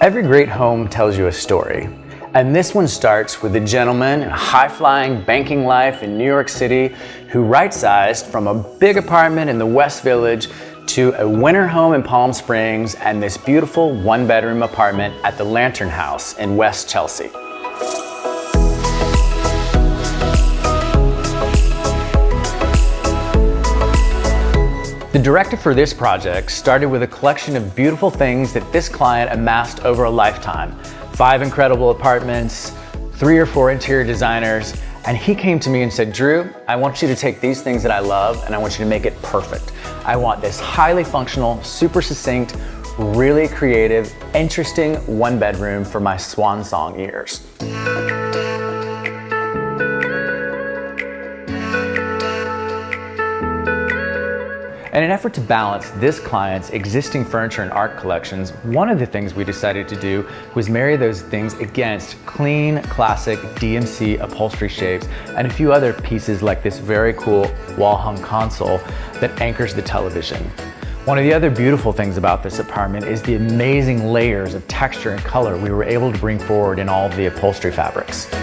Every great home tells you a story, and this one starts with a gentleman in a high-flying banking life in New York City who right-sized from a big apartment in the West Village to a winter home in Palm Springs and this beautiful one-bedroom apartment at the Lantern House in West Chelsea. The directive for this project started with a collection of beautiful things that this client amassed over a lifetime. 5 incredible apartments, 3 or 4 interior designers, and he came to me and said, Drew, I want you to take these things that I love and I want you to make it perfect. I want this highly functional, super succinct, really creative, interesting one bedroom for my swan song years. In an effort to balance this client's existing furniture and art collections, one of the things we decided to do was marry those things against clean, classic DMc upholstery shapes and a few other pieces like this very cool wall-hung console that anchors the television. One of the other beautiful things about this apartment is the amazing layers of texture and color we were able to bring forward in all of the upholstery fabrics.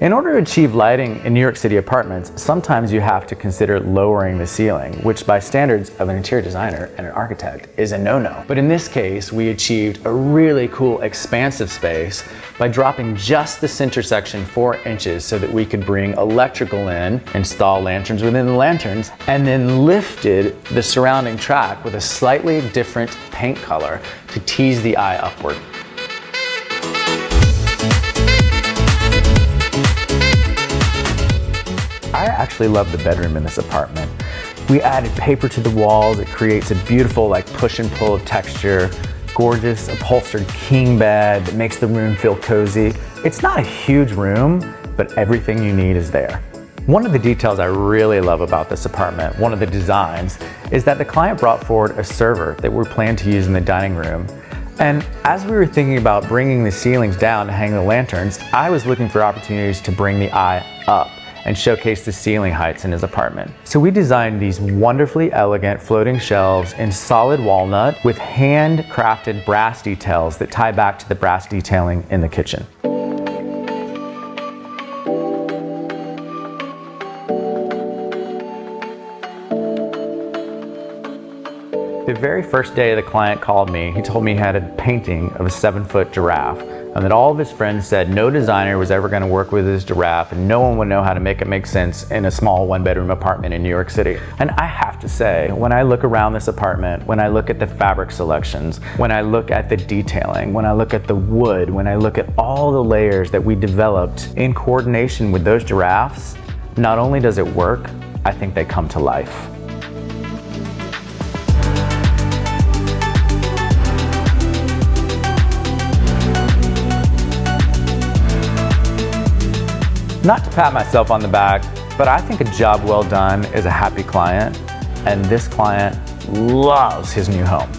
In order to achieve lighting in New York City apartments, sometimes you have to consider lowering the ceiling, which by standards of an interior designer and an architect is a no-no. But in this case, we achieved a really cool expansive space by dropping just the center section 4 inches so that we could bring electrical in, install lanterns within the lanterns, and then lifted the surrounding track with a slightly different paint color to tease the eye upward. I actually love the bedroom in this apartment. We added paper to the walls. It creates a beautiful push and pull of texture, gorgeous upholstered king bed that makes the room feel cozy. It's not a huge room, but everything you need is there. One of the details I really love about this apartment, one of the designs, is that the client brought forward a server that we planned to use in the dining room. And as we were thinking about bringing the ceilings down to hang the lanterns, I was looking for opportunities to bring the eye up and showcase the ceiling heights in his apartment. So we designed these wonderfully elegant floating shelves in solid walnut with handcrafted brass details that tie back to the brass detailing in the kitchen. The very first day the client called me, he told me he had a painting of a 7-foot giraffe, and that all of his friends said no designer was ever going to work with his giraffe and no one would know how to make it make sense in a small one-bedroom apartment in New York City. And I have to say, when I look around this apartment, when I look at the fabric selections, when I look at the detailing, when I look at the wood, when I look at all the layers that we developed in coordination with those giraffes, not only does it work, I think they come to life. Not to pat myself on the back, but I think a job well done is a happy client, and this client loves his new home.